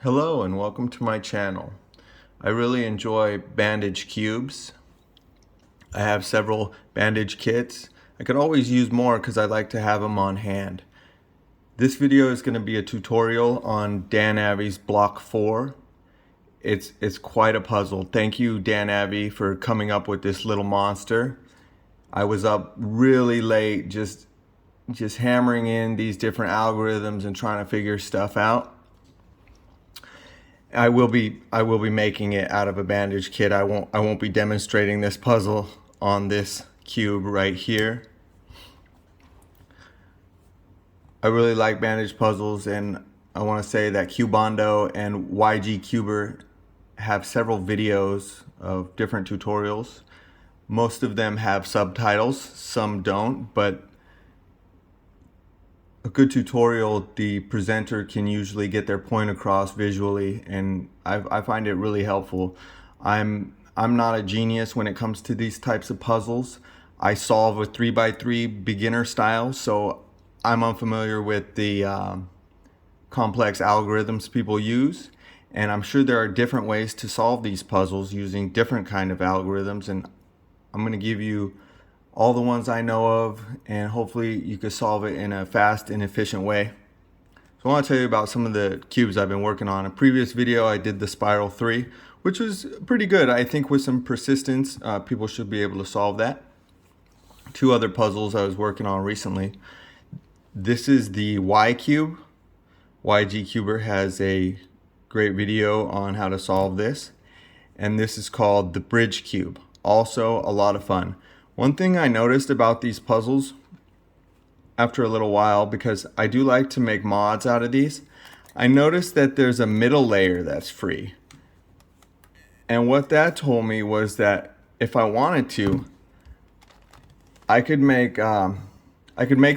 Hello and welcome to my channel. I really enjoy bandage cubes. I have several bandage kits. I could always use more because I like to have them on hand. This video is going to be a tutorial on Danavi's Block 4. It's quite a puzzle. Thank you, Danavi, for coming up with this little monster. I was up really late just hammering in these different algorithms and trying to figure stuff out. I will be making it out of a bandage kit. I won't be demonstrating this puzzle on this cube right here. I really like bandage puzzles, and I want to say that Cubondo and YG Cuber have several videos of different tutorials. Most of them have subtitles, some don't, but a good tutorial, the presenter can usually get their point across visually, and I find it really helpful. I'm not a genius when it comes to these types of puzzles. I solve a 3x3 beginner style, so I'm unfamiliar with the complex algorithms people use, and I'm sure there are different ways to solve these puzzles using different kind of algorithms, and I'm going to give you all the ones I know of, and hopefully you can solve it in a fast and efficient way. So I want to tell you about some of the cubes I've been working on. In a previous video I did the Spiral 3, which was pretty good. I think with some persistence people should be able to solve that. Two other puzzles I was working on recently. This is the Y cube. YG Cuber has a great video on how to solve this. And this is called the Bridge cube. Also a lot of fun. One thing I noticed about these puzzles after a little while, because I do like to make mods out of these, I noticed that there's a middle layer that's free. And what that told me was that if I wanted to, I could make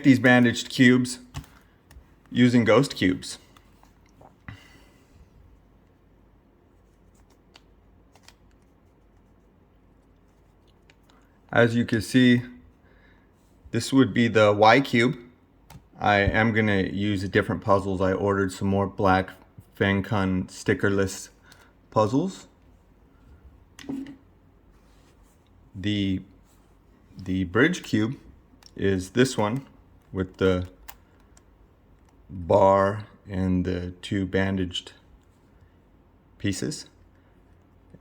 these bandaged cubes using ghost cubes. As you can see, this would be the Y cube. I am going to use different puzzles. I ordered some more black Fancun stickerless puzzles. The bridge cube is this one with the bar and the two bandaged pieces.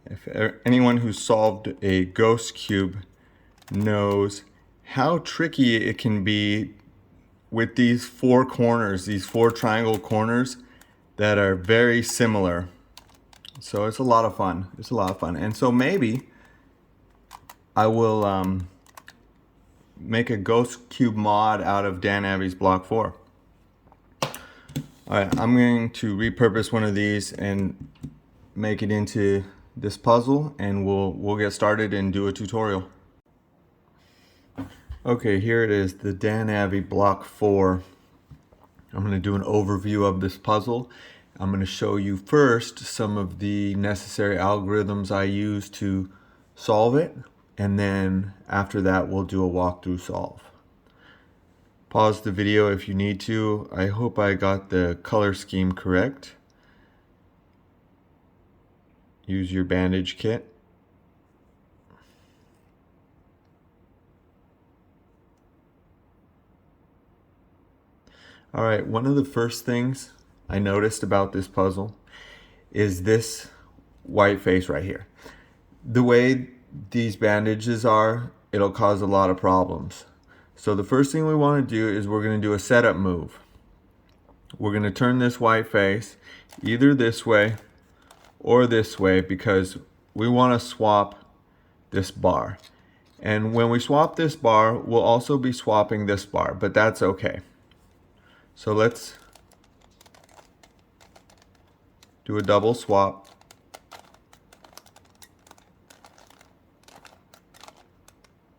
If anyone who solved a ghost cube knows how tricky it can be with these four corners, these four triangle corners that are very similar. So it's a lot of fun. It's a lot of fun. And so maybe I will make a ghost cube mod out of Danavi's Block 4. Alright, I'm going to repurpose one of these and make it into this puzzle, and we'll get started and do a tutorial. Okay, here it is, the Danavi Block 4. I'm going to do an overview of this puzzle. I'm going to show you first some of the necessary algorithms I use to solve it, and then after that we'll do a walkthrough solve. Pause the video if you need to. I hope I got the color scheme correct. Use your bandage kit. Alright, one of the first things I noticed about this puzzle is this white face right here. The way these bandages are, it'll cause a lot of problems. So the first thing we want to do is we're going to do a setup move. We're going to turn this white face either this way or this way because we want to swap this bar. And when we swap this bar, we'll also be swapping this bar, but that's okay. So let's do a double swap.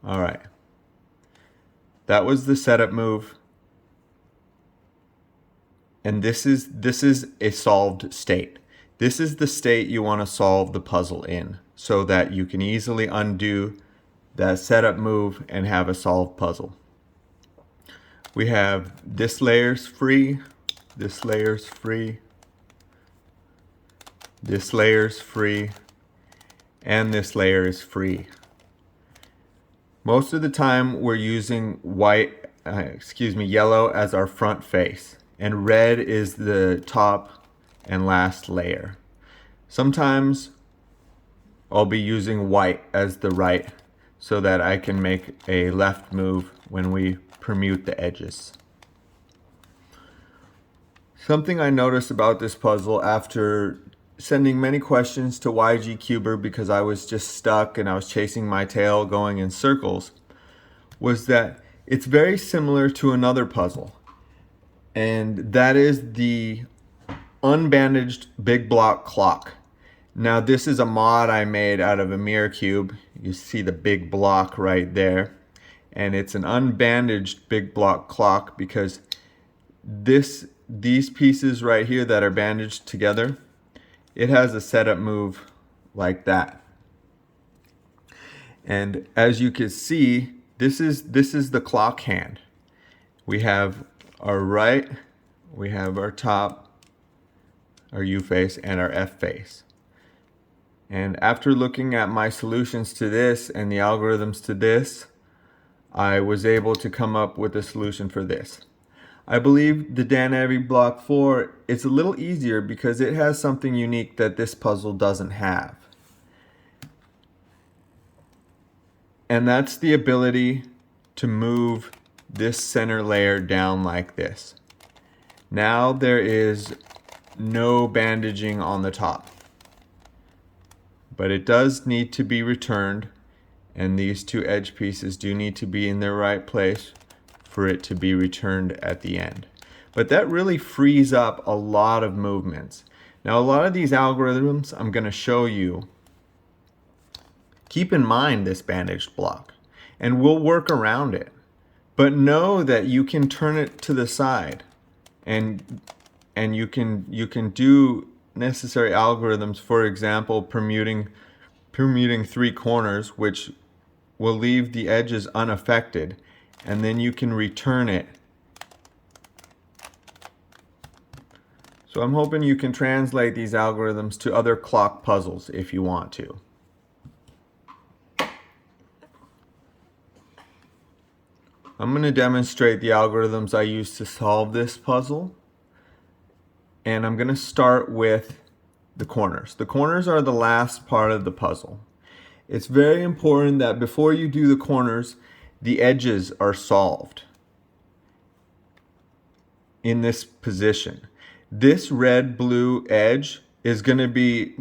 All right. That was the setup move. And this is a solved state. This is the state you want to solve the puzzle in so that you can easily undo that setup move and have a solved puzzle. We have this layer's free, this layer's free, This layer is free, and this layer is free. Most of the time we're using yellow as our front face, and red is the top and last layer. Sometimes I'll be using white as the right so that I can make a left move when we permute the edges. Something I noticed about this puzzle after sending many questions to YG Cuber because I was just stuck and I was chasing my tail going in circles was that it's very similar to another puzzle, and that is the unbandaged big block clock. Now this is a mod I made out of a mirror cube. You see the big block right there, and it's an unbandaged big block clock because these pieces right here that are bandaged together, it has a setup move like that. And as you can see, this is the clock hand. We have our right, we have our top, our U face, and our F face. And after looking at my solutions to this and the algorithms to this, I was able to come up with a solution for this. I believe the Danavi Block 4 is a little easier because it has something unique that this puzzle doesn't have. And that's the ability to move this center layer down like this. Now there is no bandaging on the top, but it does need to be returned, and these two edge pieces do need to be in their right place for it to be returned at the end. But that really frees up a lot of movements. Now a lot of these algorithms I'm going to show you, keep in mind this bandaged block, and we'll work around it. But know that you can turn it to the side, and you can do necessary algorithms. For example, permuting three corners, which will leave the edges unaffected, and then you can return it. So I'm hoping you can translate these algorithms to other clock puzzles if you want to. I'm going to demonstrate the algorithms I use to solve this puzzle, and I'm going to start with the corners. The corners are the last part of the puzzle. It's very important that before you do the corners, the edges are solved in this position. This red-blue edge is going to be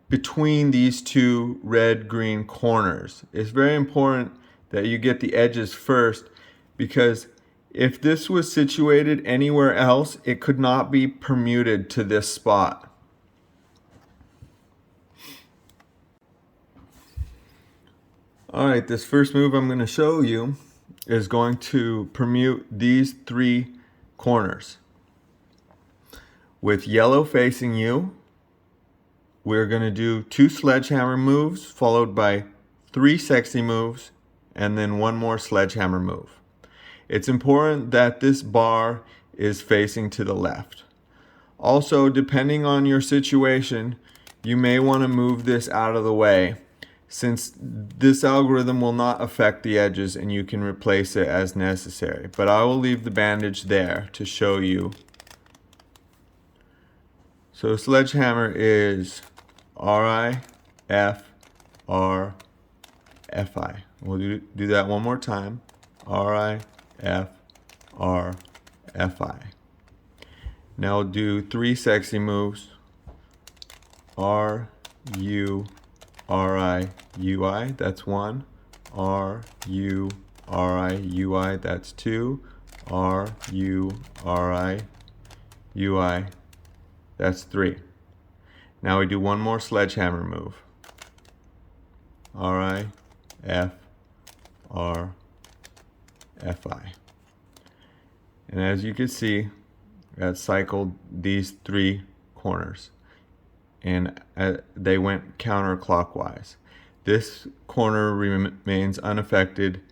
between these two red-green corners. It's very important that you get the edges first, because if this was situated anywhere else, it could not be permuted to this spot. Alright, this first move I'm going to show you is going to permute these three corners. With yellow facing you, we're going to do 2 sledgehammer moves followed by 3 sexy moves and then 1 more sledgehammer move. It's important that this bar is facing to the left. Also, depending on your situation, you may want to move this out of the way, since this algorithm will not affect the edges and you can replace it as necessary. But I will leave the bandage there to show you. So sledgehammer is R-I, F, R, F-I. We'll do that one more time. R-I, F, R, F-I. Now we'll do 3 sexy moves. R, U, R, I, U, I. That's 1. R, U, R, I, U, I. That's 2. R, U, R, I, U, I. That's 3. Now we do 1 more sledgehammer move. R, I, F, R, Fi. And as you can see, that cycled these 3 corners, and they went counterclockwise. This corner remains unaffected,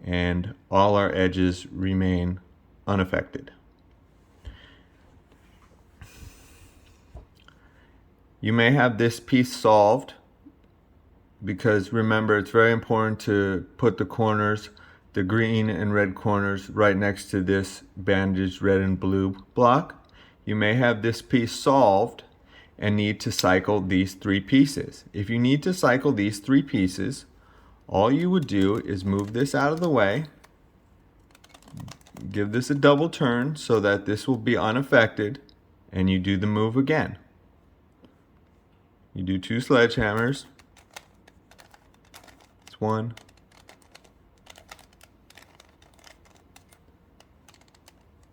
and all our edges remain unaffected. You may have this piece solved, because remember, it's very important to put the corners, the green and red corners, right next to this bandaged red and blue block. You may have this piece solved and need to cycle these 3 pieces. If you need to cycle these 3 pieces, all you would do is move this out of the way, give this a double turn so that this will be unaffected, and you do the move again. You do 2 sledgehammers. It's 1,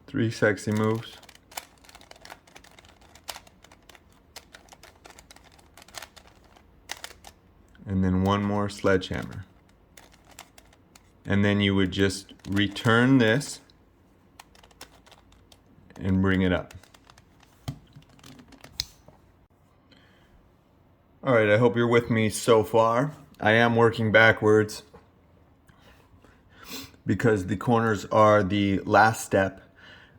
3 sexy moves. And then 1 more sledgehammer. And then you would just return this and bring it up. All right, I hope you're with me so far. I am working backwards because the corners are the last step.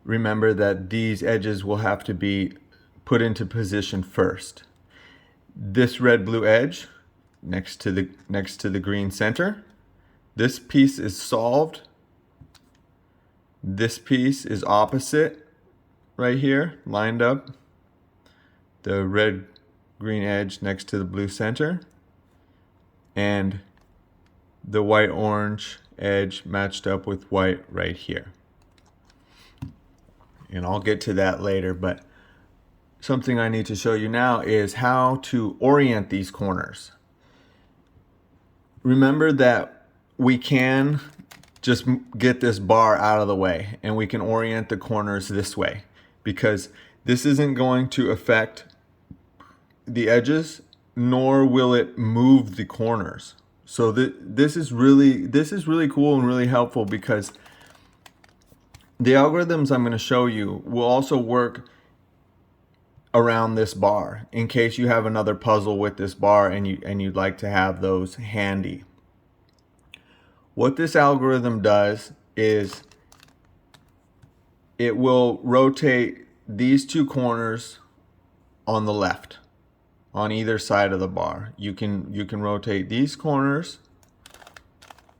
Remember that these edges will have to be put into position first. This red-blue edge next to the green center. This piece is solved. This piece is opposite right here, lined up. The red-green edge next to the blue center. And the white-orange edge matched up with white right here. And I'll get to that later, but something I need to show you now is how to orient these corners. Remember that we can just get this bar out of the way and we can orient the corners this way, because this isn't going to affect the edges, nor will it move the corners. So this is really cool and really helpful, because the algorithms I'm going to show you will also work around this bar in case you have another puzzle with this bar and you'd like to have those handy. What this algorithm does is it will rotate these 2 corners on the left on either side of the bar. You can rotate these corners,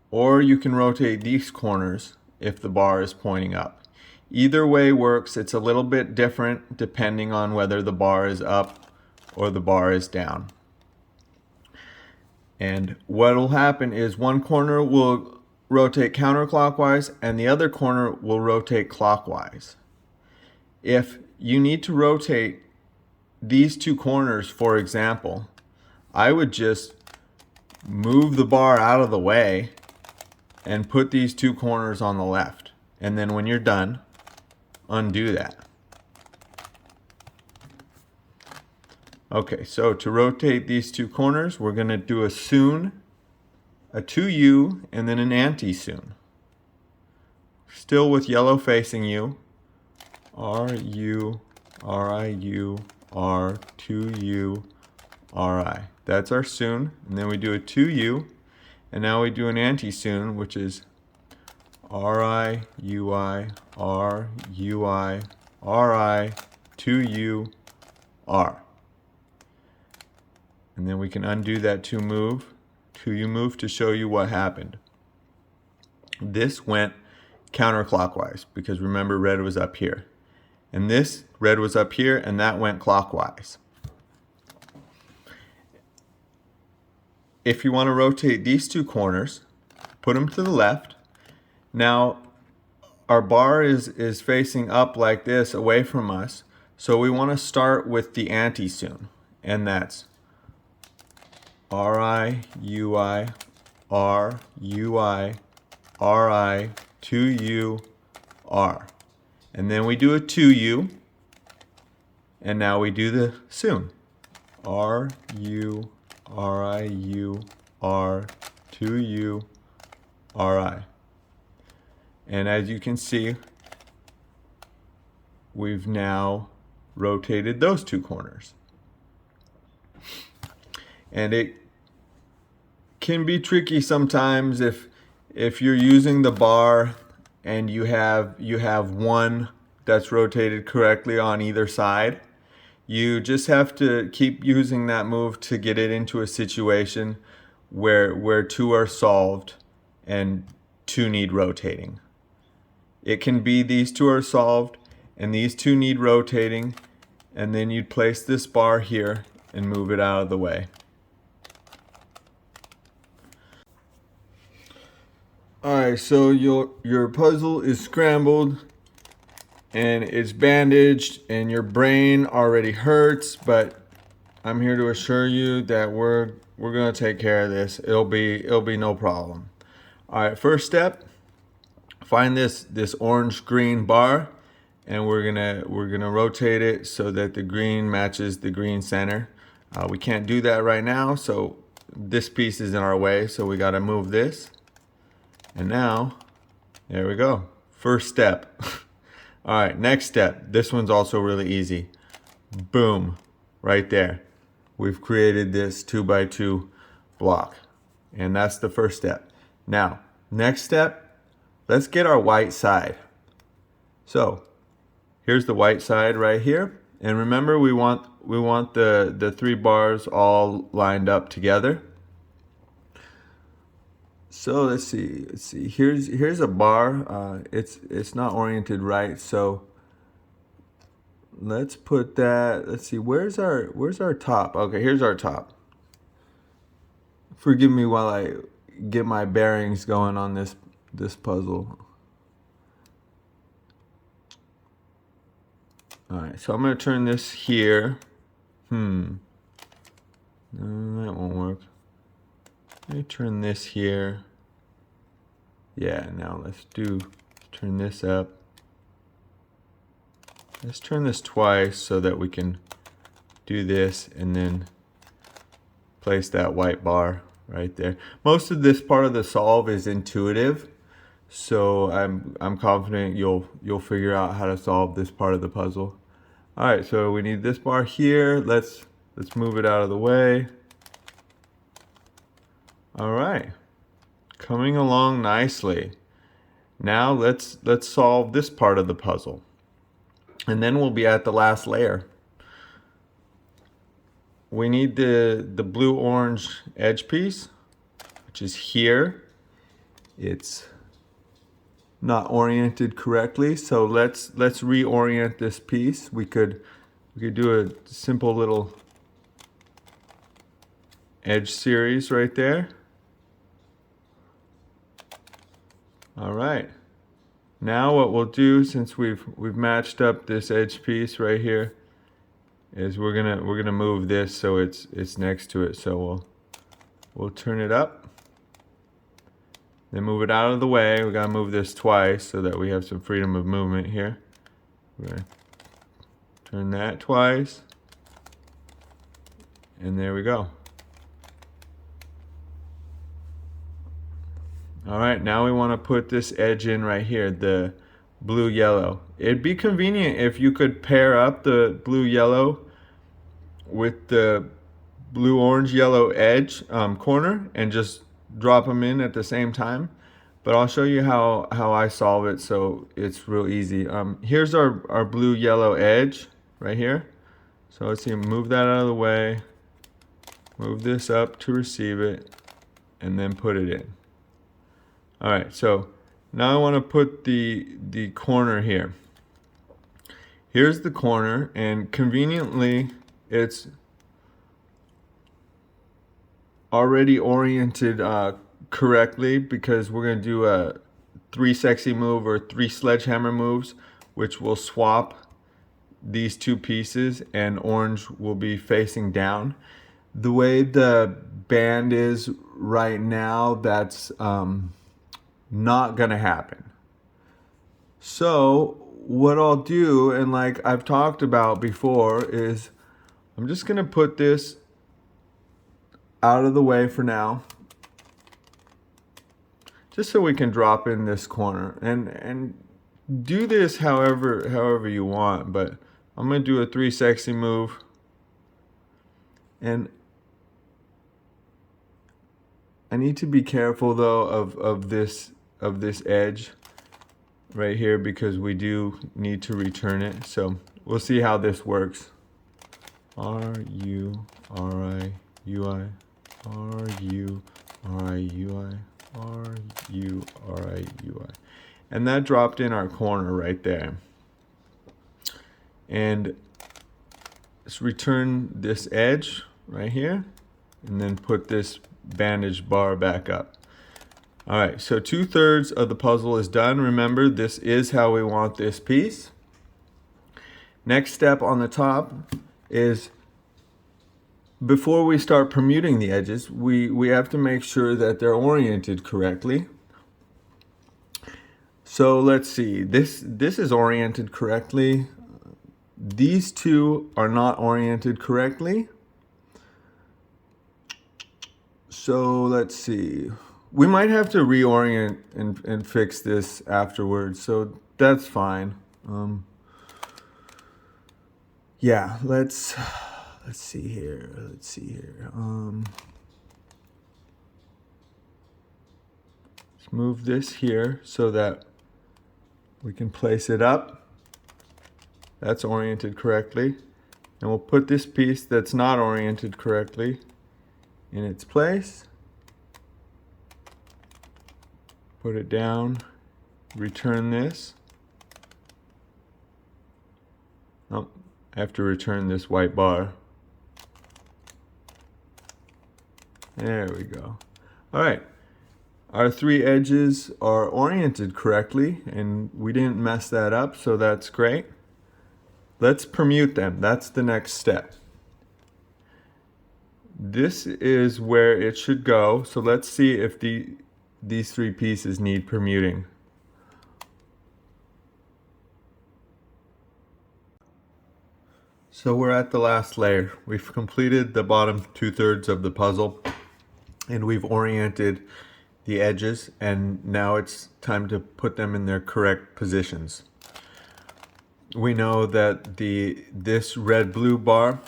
or you can rotate these corners if the bar is pointing up. Either way works. It's a little bit different depending on whether the bar is up or the bar is down. And what will happen is one corner will rotate counterclockwise and the other corner will rotate clockwise. If you need to rotate these 2 corners, for example, I would just move the bar out of the way and put these 2 corners on the left. And then when you're done, undo that. Okay, so to rotate these 2 corners, we're going to do a soon, a 2U, and then an anti-soon. Still with yellow facing you. R-U, R-I-U, R, 2U, R-I. That's our soon. And then we do a 2U. And now we do an anti-soon, which is R-I, U-I, R, U-I, R-I, 2U, R. And then we can undo that 2U move to show you what happened. This went counterclockwise because remember red was up here. And this red was up here and that went clockwise. If you want to rotate these 2 corners, put them to the left. Now our bar is facing up like this away from us, so we want to start with the anti-soon, and that's R-I, U-I, R, U-I, R-I, 2U, R. And then we do a 2U, and now we do the soon. R, U, R-I, U, R, 2U, R-I. And as you can see, we've now rotated those 2 corners. And it can be tricky sometimes if you're using the bar and you have one that's rotated correctly on either side. You just have to keep using that move to get it into a situation where two are solved and two need rotating. It can be these two are solved and these two need rotating, and then you'd place this bar here and move it out of the way. Alright, so your puzzle is scrambled and it's bandaged and your brain already hurts, but I'm here to assure you that we're gonna take care of this. It'll be no problem. Alright, first step, find this orange green bar, and we're gonna rotate it so that the green matches the green center. We can't do that right now, so this piece is in our way, so we gotta move this. And now, there we go. First step. All right, next step. This one's also really easy. Boom, right there. We've created this 2x2 block. And that's the first step. Now, next step, let's get our white side. So, here's the white side right here. And remember, we want the three bars all lined up together. So let's see. Here's a bar. It's not oriented right. So let's put that. Let's see. Where's our top? Okay, here's our top. Forgive me while I get my bearings going on this puzzle. All right. So I'm gonna turn this here. No, that won't work. Let me turn this here. Yeah, now let's turn this up. Let's turn this twice so that we can do this and then place that white bar right there. Most of this part of the solve is intuitive, so I'm confident you'll figure out how to solve this part of the puzzle. All right, so we need this bar here. Let's move it out of the way. All right, coming along nicely. Now let's solve this part of the puzzle, and then we'll be at the last layer. We need the blue-orange edge piece, which is here. It's not oriented correctly, so let's reorient this piece. We could do a simple little edge series right there. All right. Now what we'll do, since we've matched up this edge piece right here, is we're gonna move this so it's next to it. So we'll turn it up, then move it out of the way. We gotta move this twice so that we have some freedom of movement here. We're gonna turn that twice, and there we go. All right, now we want to put this edge in right here, the blue-yellow. It'd be convenient if you could pair up the blue-yellow with the blue-orange-yellow edge corner and just drop them in at the same time. But I'll show you how I solve it, so it's real easy. Here's our blue-yellow edge right here. So let's see, move that out of the way, move this up to receive it, and then put it in. All right, so now I want to put the corner here. Here's the corner, and conveniently it's already oriented correctly, because we're going to do a 3 sexy move or 3 sledgehammer moves, which will swap these two pieces, and orange will be facing down. The way the band is right now, that's not gonna happen. So what I'll do, and like I've talked about before, is I'm just gonna put this out of the way for now, just so we can drop in this corner, and do this however you want. But I'm gonna do a 3 sexy move, and I need to be careful though of this edge right here, because we do need to return it. So we'll see how this works. R U R I U I R U R I U I R U R I U I. And that dropped in our corner right there. And let's return this edge right here and then put this bandaged bar back up. All right, so 2/3 of the puzzle is done. Remember, this is how we want this piece. Next step on the top is, before we start permuting the edges, we have to make sure that they're oriented correctly. So let's see, this is oriented correctly. These two are not oriented correctly. So let's see. We might have to reorient and fix this afterwards, so that's fine. Yeah, let's see here. Let's see here. Let's move this here so that we can place it up. That's oriented correctly. And we'll put this piece that's not oriented correctly in its place. Put it down, return this. Oh, I have to return this white bar. There we go. All right, our 3 edges are oriented correctly and we didn't mess that up, so that's great. Let's permute them. That's the next step. This is where it should go, so let's see if these 3 pieces need permuting. So we're at the last layer. We've completed the bottom 2/3 of the puzzle and we've oriented the edges, and now it's time to put them in their correct positions. We know that this red-blue bar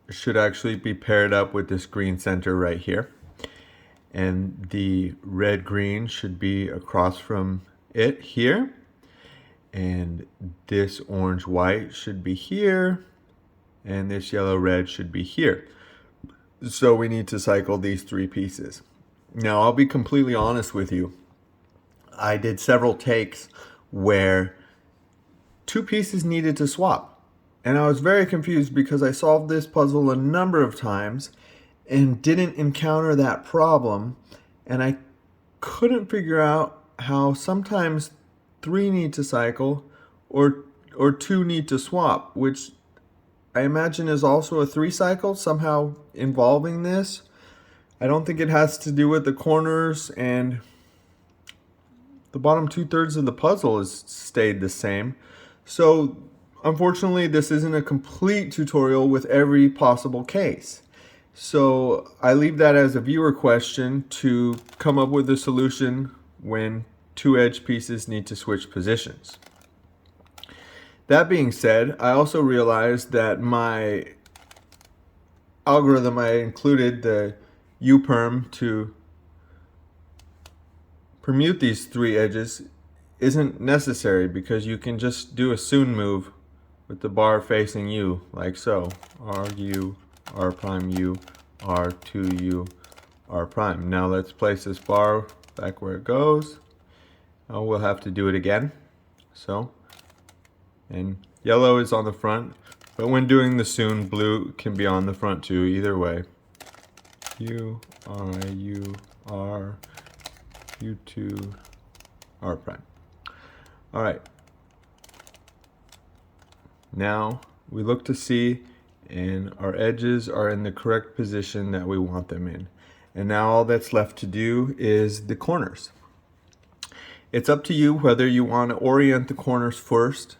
should actually be paired up with this green center right here. And the red-green should be across from it here. And this orange-white should be here. And this yellow-red should be here. So we need to cycle these 3 pieces. Now, I'll be completely honest with you. I did several takes where 2 pieces needed to swap. And I was very confused because I solved this puzzle a number of times and didn't encounter that problem. And I couldn't figure out how sometimes 3 need to cycle or 2 need to swap, which I imagine is also a 3 cycle somehow involving this. I don't think it has to do with the corners, and the bottom 2/3 of the puzzle has stayed the same. So unfortunately, this isn't a complete tutorial with every possible case. So I leave that as a viewer question to come up with a solution when 2 edge pieces need to switch positions. That being said, I also realized that my algorithm I included, the U-perm, to permute these 3 edges isn't necessary, because you can just do a soon move with the bar facing you, like so. R, U, R prime, U, R, 2, U, R prime. Now let's place this bar back where it goes. Oh, we'll have to do it again. So, and yellow is on the front, but when doing the soon, blue can be on the front too, either way. U, R, U, R, U2, R prime. All right. Now we look to see, and our edges are in the correct position that we want them in. And now all that's left to do is the corners. It's up to you whether you want to orient the corners first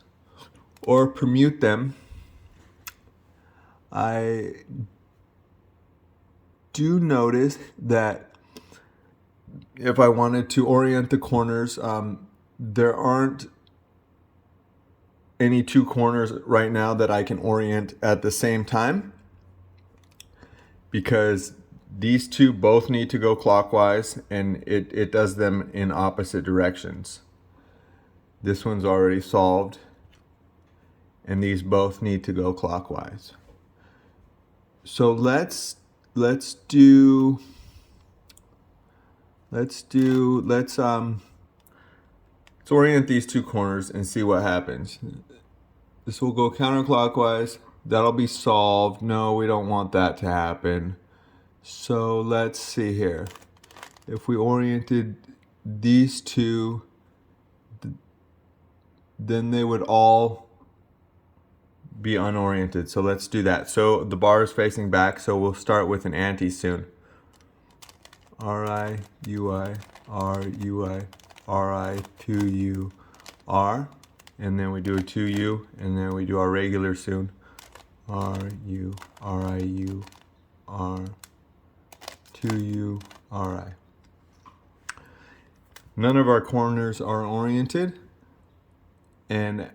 or permute them. I do notice that if I wanted to orient the corners, there aren't any 2 corners right now that I can orient at the same time, because these 2 both need to go clockwise, and it does them in opposite directions. This one's already solved, and these both need to go clockwise. So let's do let's orient these two corners and see what happens. This will go counterclockwise. That'll be solved. No, we don't want that to happen. So let's see here. If we oriented these two, then they would all be unoriented. So let's do that. So the bar is facing back, so we'll start with an anti-soon. R-I, U-I, R-U-I, R-I, 2-U, R. And then we do a 2-U, and then we do our regular soon. R-U, R-I-U, R, 2-U, R-I. None of our corners are oriented, and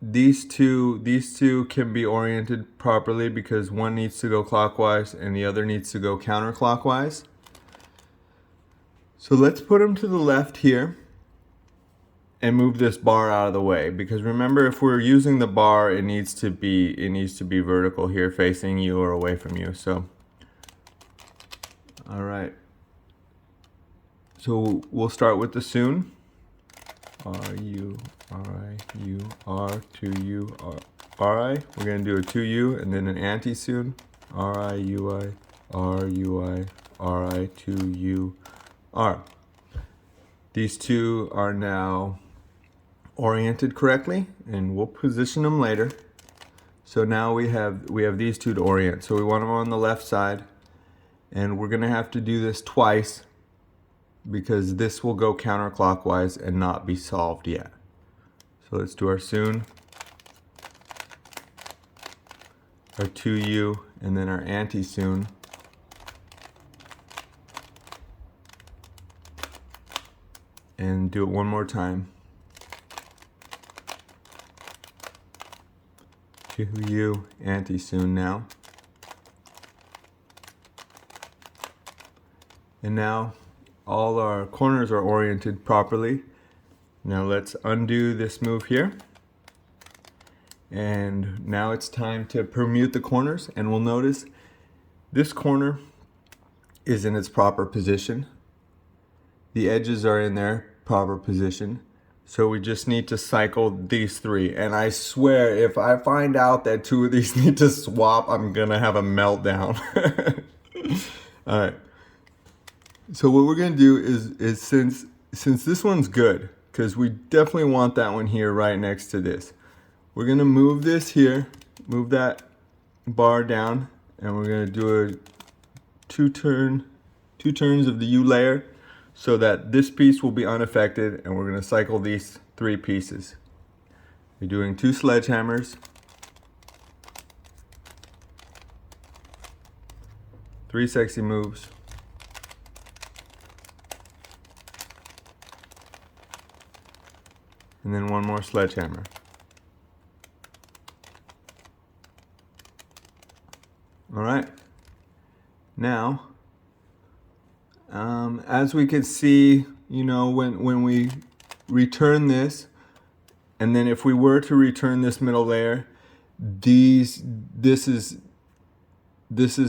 these two can be oriented properly because one needs to go clockwise and the other needs to go counterclockwise. So let's put them to the left here and move this bar out of the way, because remember, if we're using the bar, it needs to be vertical here, facing you or away from you. So all right, so we'll start with the soon. R-U, R-I-U, R, 2-U, R-I. We're going to do a 2-U and then an anti-soon. R-I-U-I, R-U-I, R-I, 2-U, R. These two are now oriented correctly, and we'll position them later. So now we have these two to orient. So we want them on the left side, and we're going to have to do this twice, because this will go counterclockwise and not be solved yet. So let's do our soon, our 2-U, and then our anti-soon. And do it one more time. 2-U, anti-soon now. And now all our corners are oriented properly. Now let's undo this move here. And now it's time to permute the corners, and we'll notice this corner is in its proper position. The edges are in their proper position. So we just need to cycle these three. And I swear, if I find out that two of these need to swap, I'm gonna have a meltdown. All right. So what we're gonna do is since this one's good, because we definitely want that one here right next to this, we're gonna move this here, move that bar down, and we're gonna do a two turns of the U layer, so that this piece will be unaffected, and we're gonna cycle these three pieces. We're doing 2 sledgehammers, 3 sexy moves, and then 1 more sledgehammer. All right. Now, as we can see, you know, when we return this, and then if we were to return this middle layer, this is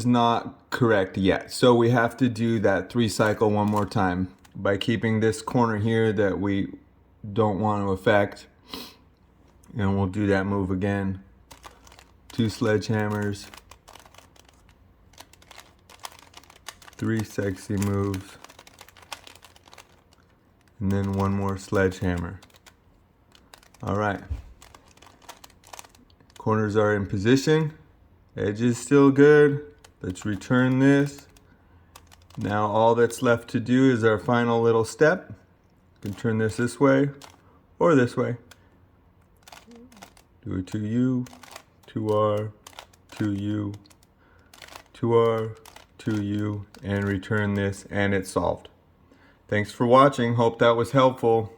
not correct yet. So we have to do that 3 cycle one more time by keeping this corner here that we don't want to affect, and we'll do that move again. 2 sledgehammers, 3 sexy moves, and then 1 more sledgehammer. All right, corners are in position, edge is still good. Let's return this. Now all that's left to do is our final little step. You can turn this way or this way. Do a 2U, 2R, 2U, 2R, 2U, and return this, and it's solved. Thanks for watching. Hope that was helpful.